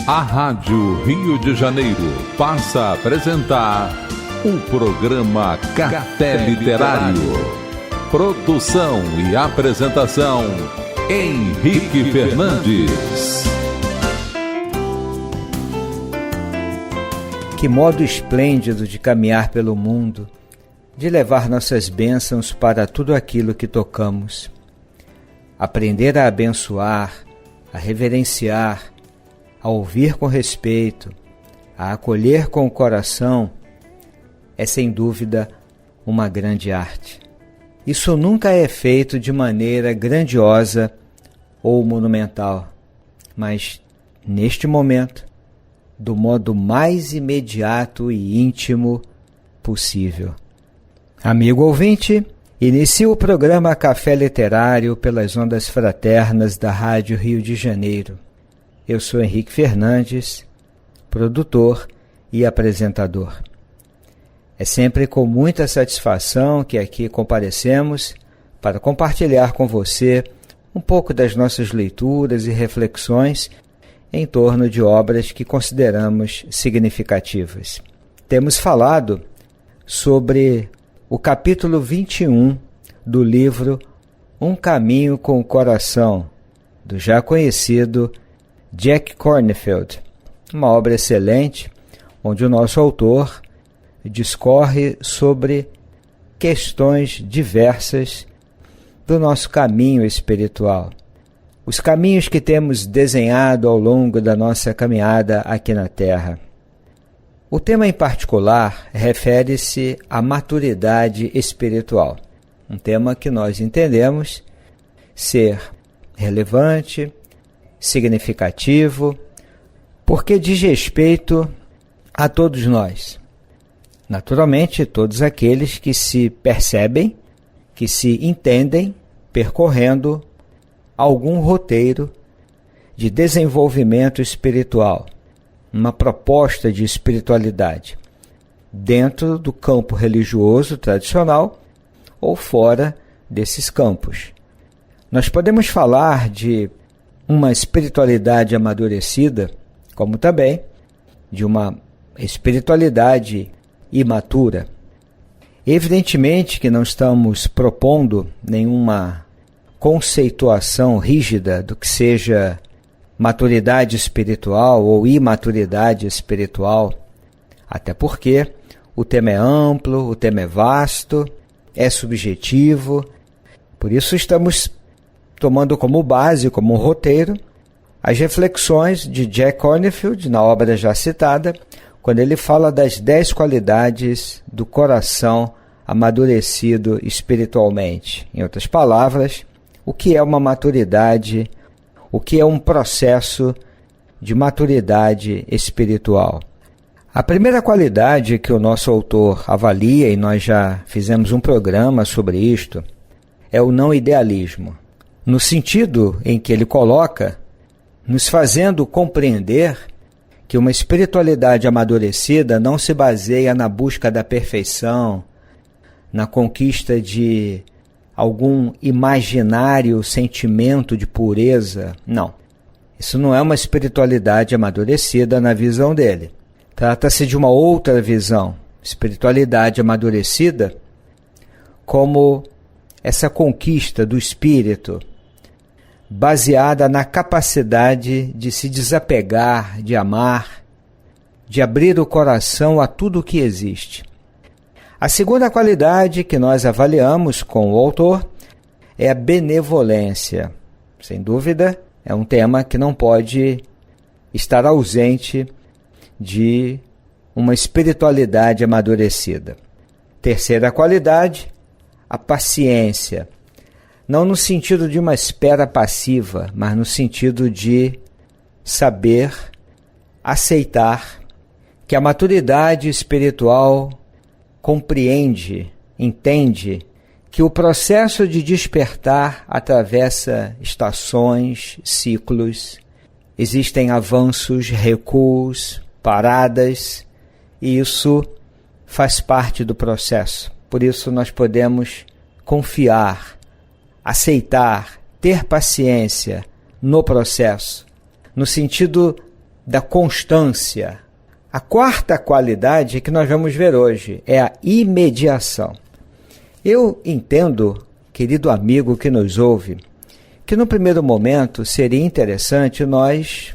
A Rádio Rio de Janeiro passa a apresentar o programa Café Literário. Produção e apresentação, Henrique Fernandes. Que modo esplêndido de caminhar pelo mundo, de levar nossas bênçãos para tudo aquilo que tocamos. Aprender a abençoar, a reverenciar, a ouvir com respeito, a acolher com o coração, é sem dúvida uma grande arte. Isso nunca é feito de maneira grandiosa ou monumental, mas neste momento, do modo mais imediato e íntimo possível. Amigo ouvinte, inicia o programa Café Literário pelas ondas fraternas da Rádio Rio de Janeiro. Eu sou Henrique Fernandes, produtor e apresentador. É sempre com muita satisfação que aqui comparecemos para compartilhar com você um pouco das nossas leituras e reflexões em torno de obras que consideramos significativas. Temos falado sobre o capítulo 21 do livro Um Caminho com o Coração, do já conhecido Jack Kornfield, uma obra excelente, onde o nosso autor discorre sobre questões diversas do nosso caminho espiritual. Os caminhos que temos desenhado ao longo da nossa caminhada aqui na Terra. O tema em particular refere-se à maturidade espiritual, um tema que nós entendemos ser relevante, significativo, porque diz respeito a todos nós. Naturalmente, todos aqueles que se percebem, que se entendem percorrendo algum roteiro de desenvolvimento espiritual, uma proposta de espiritualidade, dentro do campo religioso tradicional ou fora desses campos. Nós podemos falar de uma espiritualidade amadurecida, como também de uma espiritualidade imatura. Evidentemente que não estamos propondo nenhuma conceituação rígida do que seja maturidade espiritual ou imaturidade espiritual, até porque o tema é amplo, o tema é vasto, é subjetivo. Por isso estamos tomando como base, como um roteiro, as reflexões de Jack Kornfield, na obra já citada, quando ele fala das 10 qualidades do coração amadurecido espiritualmente. Em outras palavras, o que é uma maturidade, o que é um processo de maturidade espiritual. A primeira qualidade que o nosso autor avalia, e nós já fizemos um programa sobre isto, é o não idealismo. No sentido em que ele coloca, nos fazendo compreender que uma espiritualidade amadurecida não se baseia na busca da perfeição, na conquista de algum imaginário sentimento de pureza. Não. Isso não é uma espiritualidade amadurecida na visão dele. Trata-se de uma outra visão. Espiritualidade amadurecida como essa conquista do espírito, baseada na capacidade de se desapegar, de amar, de abrir o coração a tudo o que existe. A segunda qualidade que nós avaliamos com o autor é a benevolência. Sem dúvida, é um tema que não pode estar ausente de uma espiritualidade amadurecida. Terceira qualidade, a paciência. Não no sentido de uma espera passiva, mas no sentido de saber aceitar que a maturidade espiritual compreende, entende que o processo de despertar atravessa estações, ciclos, existem avanços, recuos, paradas, e isso faz parte do processo. Por isso nós podemos confiar, aceitar, ter paciência no processo, no sentido da constância. A quarta qualidade que nós vamos ver hoje é a imediação. Eu entendo, querido amigo que nos ouve, que no primeiro momento seria interessante nós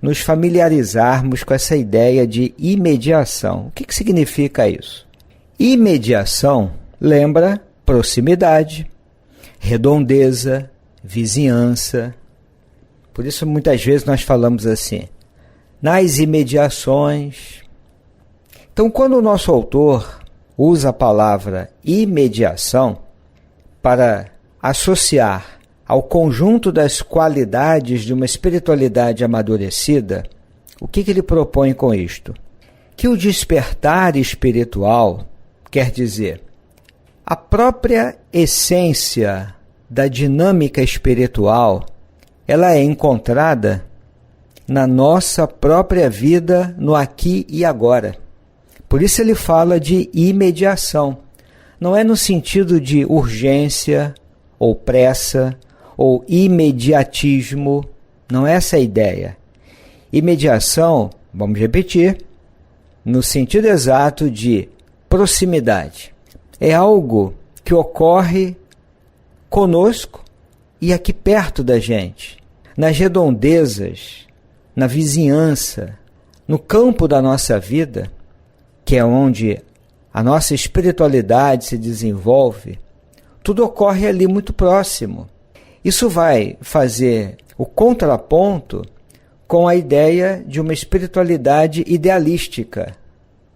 nos familiarizarmos com essa ideia de imediação. O que significa isso? Imediação lembra proximidade, redondeza, vizinhança. Por isso muitas vezes nós falamos assim, nas imediações. Então, quando o nosso autor usa a palavra imediação para associar ao conjunto das qualidades de uma espiritualidade amadurecida, o que ele propõe com isto? Que o despertar espiritual, quer dizer, a própria essência da dinâmica espiritual, ela é encontrada na nossa própria vida, no aqui e agora. Por isso ele fala de imediação. Não é no sentido de urgência ou pressa ou imediatismo, não é essa a ideia. Imediação, vamos repetir, no sentido exato de proximidade. É algo que ocorre conosco e aqui perto da gente, nas redondezas, na vizinhança, no campo da nossa vida, que é onde a nossa espiritualidade se desenvolve, tudo ocorre ali muito próximo. Isso vai fazer o contraponto com a ideia de uma espiritualidade idealística.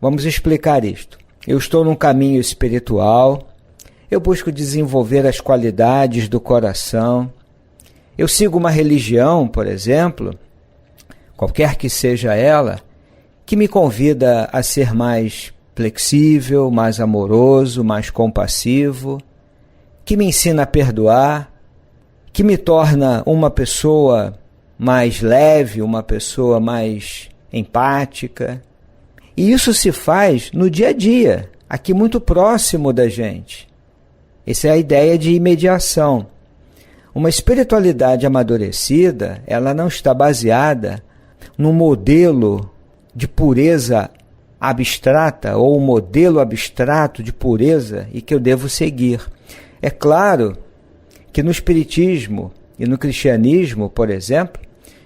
Vamos explicar isto. Eu estou num caminho espiritual, eu busco desenvolver as qualidades do coração, eu sigo uma religião, por exemplo, qualquer que seja ela, que me convida a ser mais flexível, mais amoroso, mais compassivo, que me ensina a perdoar, que me torna uma pessoa mais leve, uma pessoa mais empática. E isso se faz no dia a dia, aqui muito próximo da gente. Essa é a ideia de imediação. Uma espiritualidade amadurecida, ela não está baseada num modelo de pureza abstrata ou um modelo abstrato de pureza e que eu devo seguir. É claro que no Espiritismo e no Cristianismo, por exemplo,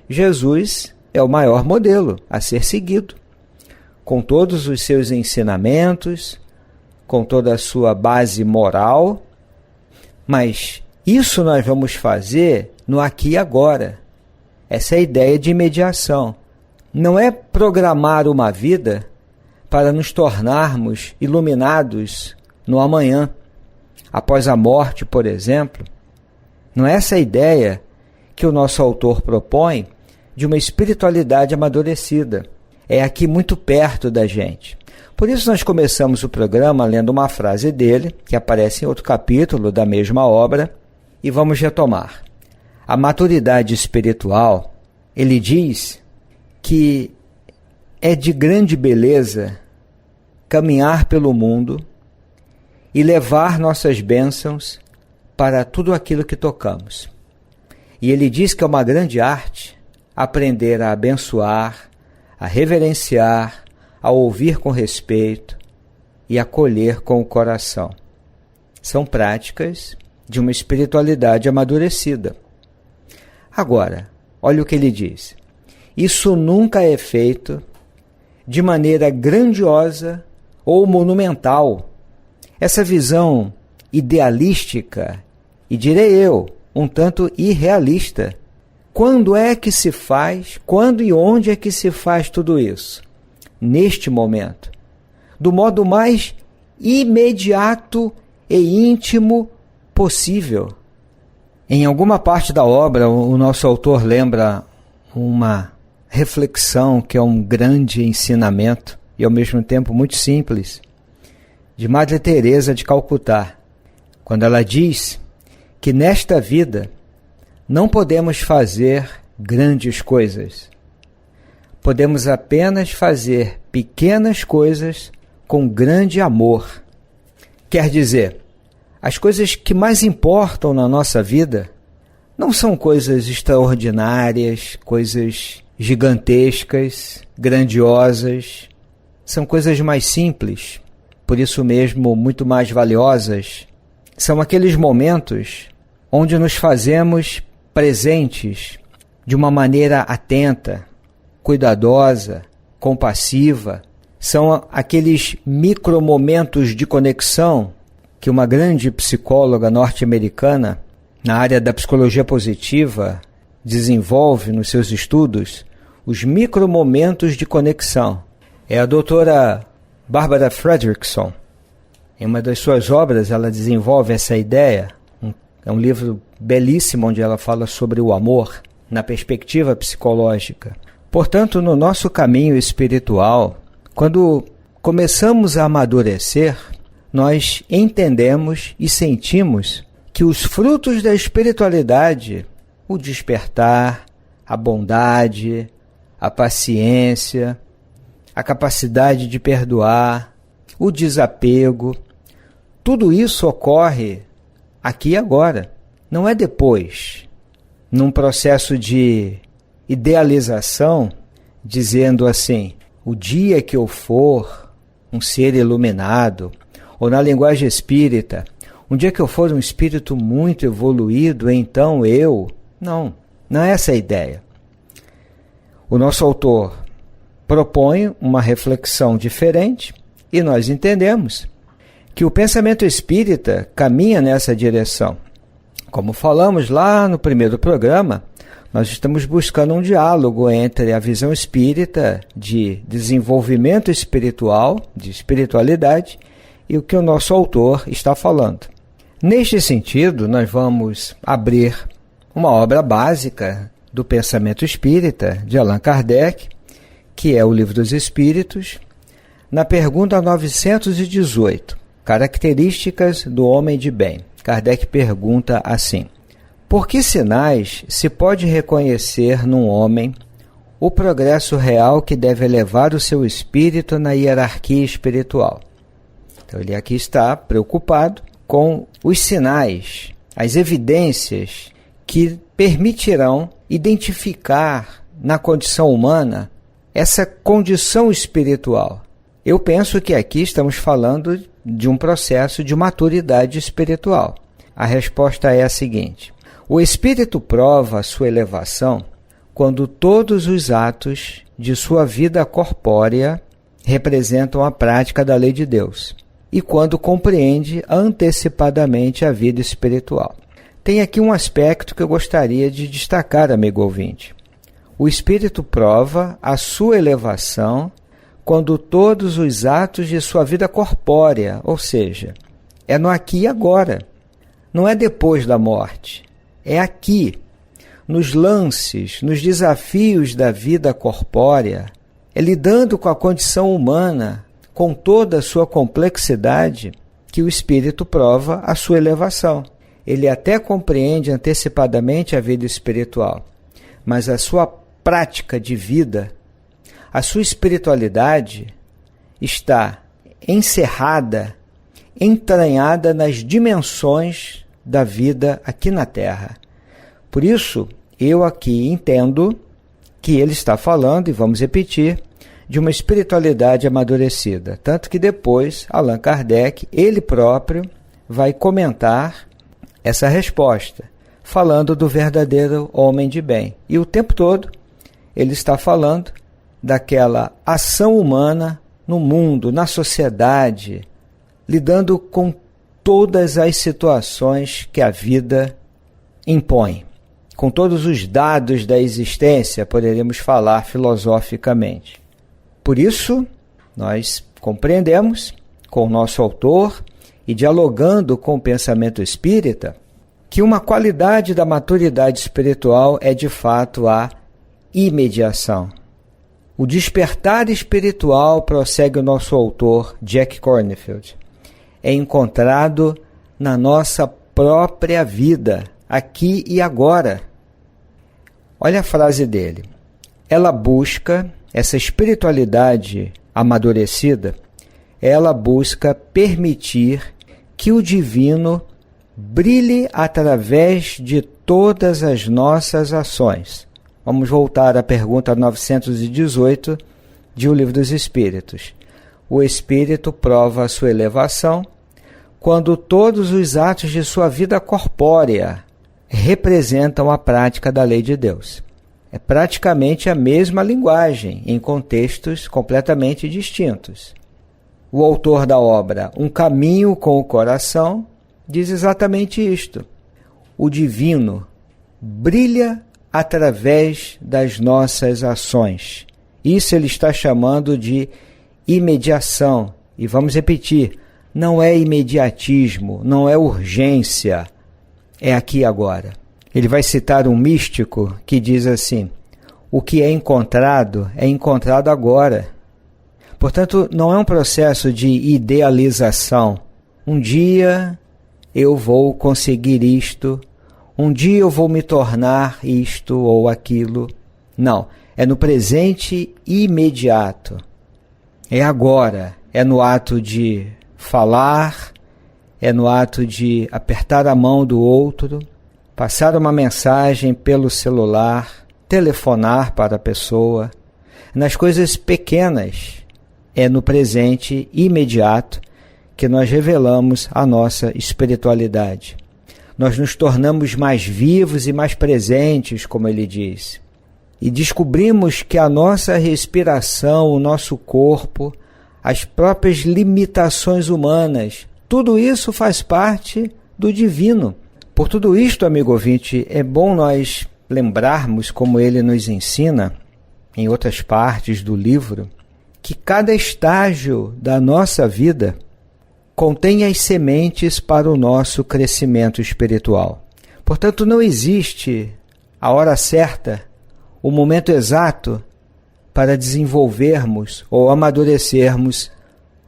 Jesus é o maior modelo a ser seguido, com todos os seus ensinamentos, com toda a sua base moral, mas isso nós vamos fazer no aqui e agora. Essa é a ideia de imediação. Não é programar uma vida para nos tornarmos iluminados no amanhã, após a morte, por exemplo. Não é essa a ideia que o nosso autor propõe de uma espiritualidade amadurecida. É aqui muito perto da gente. Por isso nós começamos o programa lendo uma frase dele, que aparece em outro capítulo da mesma obra, e vamos retomar. A maturidade espiritual, ele diz que é de grande beleza caminhar pelo mundo e levar nossas bênçãos para tudo aquilo que tocamos. E ele diz que é uma grande arte aprender a abençoar, a reverenciar, a ouvir com respeito e acolher com o coração. São práticas de uma espiritualidade amadurecida. Agora, olha o que ele diz. Isso nunca é feito de maneira grandiosa ou monumental. Essa visão idealística, e direi eu, um tanto irrealista. Quando é que se faz, quando e onde é que se faz tudo isso? Neste momento, do modo mais imediato e íntimo possível. Em alguma parte da obra, o nosso autor lembra uma reflexão que é um grande ensinamento e ao mesmo tempo muito simples, de Madre Teresa de Calcutá, quando ela diz que nesta vida não podemos fazer grandes coisas. Podemos apenas fazer pequenas coisas com grande amor. Quer dizer, as coisas que mais importam na nossa vida não são coisas extraordinárias, coisas gigantescas, grandiosas. São coisas mais simples, por isso mesmo muito mais valiosas. São aqueles momentos onde nos fazemos presentes de uma maneira atenta, cuidadosa, compassiva. São aqueles micromomentos de conexão que uma grande psicóloga norte-americana, na área da psicologia positiva, desenvolve nos seus estudos, os micromomentos de conexão. É a doutora Barbara Fredrickson. Em uma das suas obras, ela desenvolve essa ideia. É um livro belíssimo onde ela fala sobre o amor na perspectiva psicológica. Portanto, no nosso caminho espiritual, quando começamos a amadurecer, nós entendemos e sentimos que os frutos da espiritualidade, o despertar, a bondade, a paciência, a capacidade de perdoar, o desapego, tudo isso ocorre aqui e agora. Não é depois, num processo de idealização, dizendo assim, o dia que eu for um ser iluminado, ou na linguagem espírita, um dia que eu for um espírito muito evoluído, então eu... Não é essa a ideia. O nosso autor propõe uma reflexão diferente e nós entendemos que o pensamento espírita caminha nessa direção. Como falamos lá no primeiro programa, nós estamos buscando um diálogo entre a visão espírita de desenvolvimento espiritual, de espiritualidade, e o que o nosso autor está falando. Neste sentido, nós vamos abrir uma obra básica do pensamento espírita, de Allan Kardec, que é o Livro dos Espíritos, na pergunta 918, Características do Homem de Bem. Kardec pergunta assim, por que sinais se pode reconhecer num homem o progresso real que deve elevar o seu espírito na hierarquia espiritual? Então ele aqui está preocupado com os sinais, as evidências que permitirão identificar na condição humana essa condição espiritual. Eu penso que aqui estamos falando de um processo de maturidade espiritual. A resposta é a seguinte: o espírito prova a sua elevação quando todos os atos de sua vida corpórea representam a prática da lei de Deus e quando compreende antecipadamente a vida espiritual. Tem aqui um aspecto que eu gostaria de destacar, amigo ouvinte. O espírito prova a sua elevação quando todos os atos de sua vida corpórea, ou seja, é no aqui e agora, não é depois da morte, é aqui, nos lances, nos desafios da vida corpórea, é lidando com a condição humana, com toda a sua complexidade, que o espírito prova a sua elevação. Ele até compreende antecipadamente a vida espiritual, mas a sua prática de vida, a sua espiritualidade está encerrada, entranhada nas dimensões da vida aqui na Terra. Por isso, eu aqui entendo que ele está falando, e vamos repetir, de uma espiritualidade amadurecida. Tanto que depois, Allan Kardec, ele próprio, vai comentar essa resposta, falando do verdadeiro homem de bem. E o tempo todo, ele está falando daquela ação humana no mundo, na sociedade, lidando com todas as situações que a vida impõe, com todos os dados da existência, poderíamos falar filosoficamente. Por isso, nós compreendemos com o nosso autor e dialogando com o pensamento espírita que uma qualidade da maturidade espiritual é de fato a imediação. O despertar espiritual, prossegue o nosso autor, Jack Kornfield, é encontrado na nossa própria vida, aqui e agora. Olha a frase dele. Ela busca, essa espiritualidade amadurecida, ela busca permitir que o divino brilhe através de todas as nossas ações, Vamos voltar à pergunta 918 de O Livro dos Espíritos. O espírito prova a sua elevação quando todos os atos de sua vida corpórea representam a prática da lei de Deus. É praticamente a mesma linguagem, em contextos completamente distintos. O autor da obra Um Caminho com o Coração diz exatamente isto. O divino brilha através das nossas ações. Isso ele está chamando de imediação. E vamos repetir, não é imediatismo, não é urgência, é aqui e agora. Ele vai citar um místico que diz assim: o que é encontrado agora. Portanto, não é um processo de idealização. Um dia eu vou conseguir isto, um dia eu vou me tornar isto ou aquilo. Não, é no presente imediato. É agora, é no ato de falar, é no ato de apertar a mão do outro, passar uma mensagem pelo celular, telefonar para a pessoa. Nas coisas pequenas, é no presente imediato que nós revelamos a nossa espiritualidade. Nós nos tornamos mais vivos e mais presentes, como ele diz. E descobrimos que a nossa respiração, o nosso corpo, as próprias limitações humanas, tudo isso faz parte do divino. Por tudo isto, amigo ouvinte, é bom nós lembrarmos, como ele nos ensina em outras partes do livro, que cada estágio da nossa vida contém as sementes para o nosso crescimento espiritual. Portanto, não existe a hora certa, o momento exato para desenvolvermos ou amadurecermos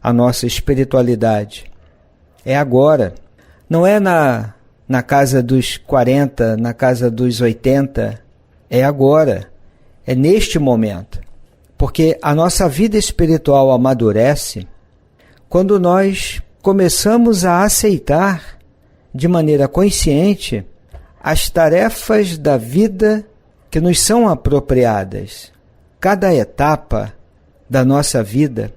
a nossa espiritualidade. É agora. Não é na casa dos 40, na casa dos 80. É agora. É neste momento. Porque a nossa vida espiritual amadurece quando nós começamos a aceitar de maneira consciente as tarefas da vida que nos são apropriadas. Cada etapa da nossa vida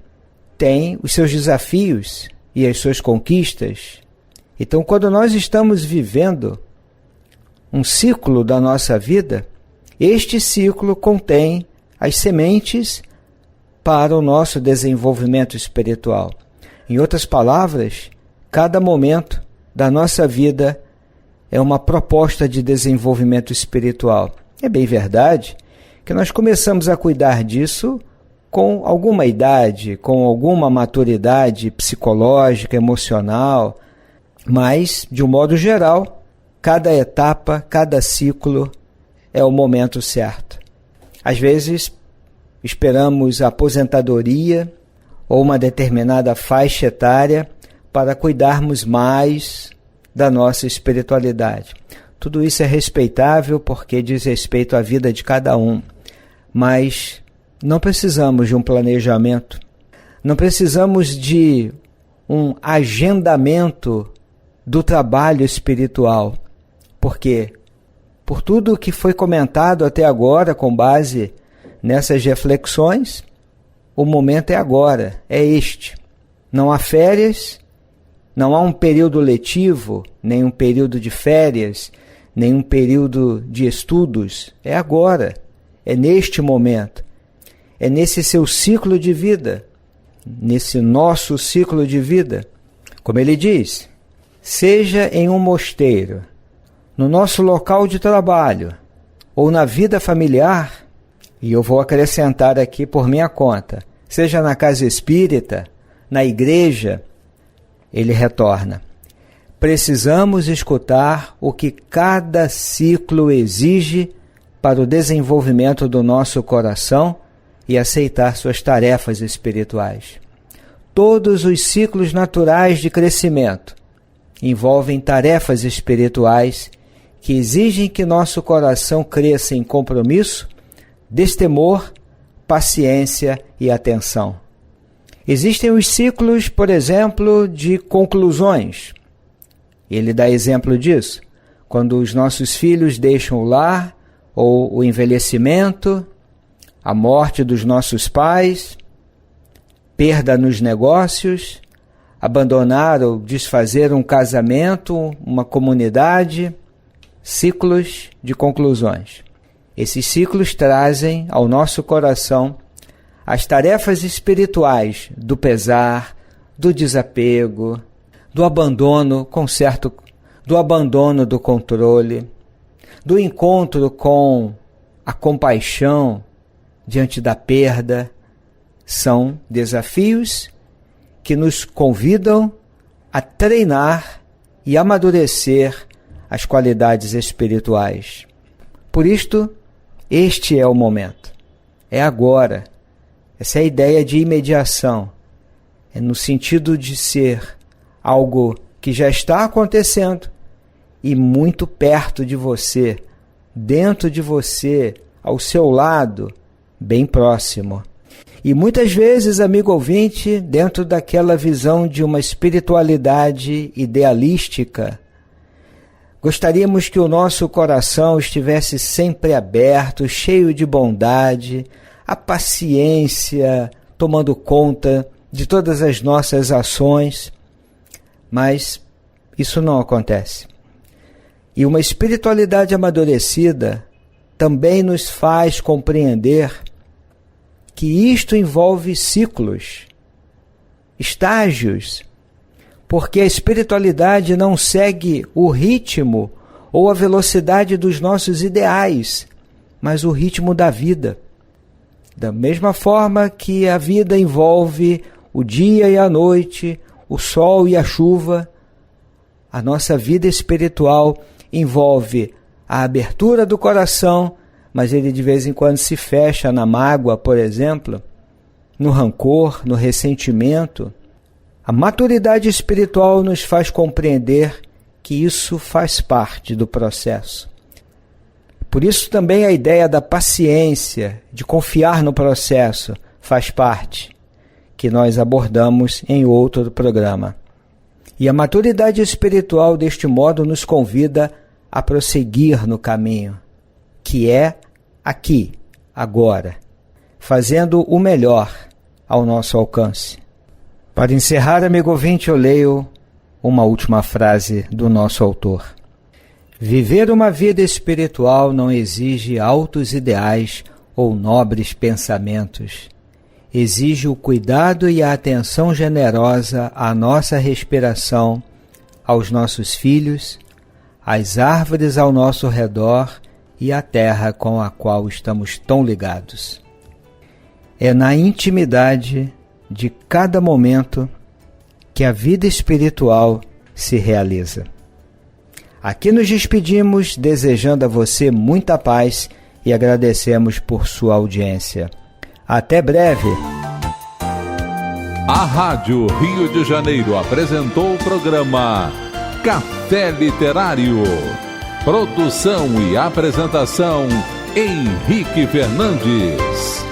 tem os seus desafios e as suas conquistas. Então, quando nós estamos vivendo um ciclo da nossa vida, este ciclo contém as sementes para o nosso desenvolvimento espiritual. Em outras palavras, cada momento da nossa vida é uma proposta de desenvolvimento espiritual. É bem verdade que nós começamos a cuidar disso com alguma idade, com alguma maturidade psicológica, emocional, mas, de um modo geral, cada etapa, cada ciclo é o momento certo. Às vezes, esperamos a aposentadoria ou uma determinada faixa etária para cuidarmos mais da nossa espiritualidade. Tudo isso é respeitável porque diz respeito à vida de cada um, mas não precisamos de um planejamento, não precisamos de um agendamento do trabalho espiritual, porque por tudo que foi comentado até agora com base nessas reflexões, o momento é agora, é este. Não há férias, não há um período letivo, nem um período de férias, nem um período de estudos. É agora, é neste momento, é nesse seu ciclo de vida, nesse nosso ciclo de vida. Como ele diz, seja em um mosteiro, no nosso local de trabalho ou na vida familiar, e eu vou acrescentar aqui por minha conta, seja na casa espírita, na igreja, ele retorna. Precisamos escutar o que cada ciclo exige para o desenvolvimento do nosso coração e aceitar suas tarefas espirituais. Todos os ciclos naturais de crescimento envolvem tarefas espirituais que exigem que nosso coração cresça em compromisso, destemor, paciência e atenção. Existem os ciclos, por exemplo, de conclusões. Ele dá exemplo disso. Quando os nossos filhos deixam o lar ou o envelhecimento, a morte dos nossos pais, perda nos negócios, abandonar ou desfazer um casamento, uma comunidade, ciclos de conclusões. Esses ciclos trazem ao nosso coração as tarefas espirituais do pesar, do desapego, do abandono do abandono do controle, do encontro com a compaixão diante da perda. São desafios que nos convidam a treinar e amadurecer as qualidades espirituais. Por isto, este é o momento. É agora. Essa é a ideia de imediação. É no sentido de ser algo que já está acontecendo e muito perto de você, dentro de você, ao seu lado, bem próximo. E muitas vezes, amigo ouvinte, dentro daquela visão de uma espiritualidade idealística, gostaríamos que o nosso coração estivesse sempre aberto, cheio de bondade, a paciência tomando conta de todas as nossas ações, mas isso não acontece. E uma espiritualidade amadurecida também nos faz compreender que isto envolve ciclos, estágios, porque a espiritualidade não segue o ritmo ou a velocidade dos nossos ideais, mas o ritmo da vida. Da mesma forma que a vida envolve o dia e a noite, o sol e a chuva, a nossa vida espiritual envolve a abertura do coração, mas ele de vez em quando se fecha na mágoa, por exemplo, no rancor, no ressentimento. A maturidade espiritual nos faz compreender que isso faz parte do processo. Por isso também a ideia da paciência, de confiar no processo, faz parte, que nós abordamos em outro programa. E a maturidade espiritual deste modo nos convida a prosseguir no caminho, que é aqui, agora, fazendo o melhor ao nosso alcance. Para encerrar, amigo ouvinte, eu leio uma última frase do nosso autor. Viver uma vida espiritual não exige altos ideais ou nobres pensamentos. Exige o cuidado e a atenção generosa à nossa respiração, aos nossos filhos, às árvores ao nosso redor e à terra com a qual estamos tão ligados. É na intimidade de cada momento que a vida espiritual se realiza. Aqui nos despedimos desejando a você muita paz e agradecemos por sua audiência. Até breve! A Rádio Rio de Janeiro apresentou o programa Café Literário. Produção e apresentação, Henrique Fernandes.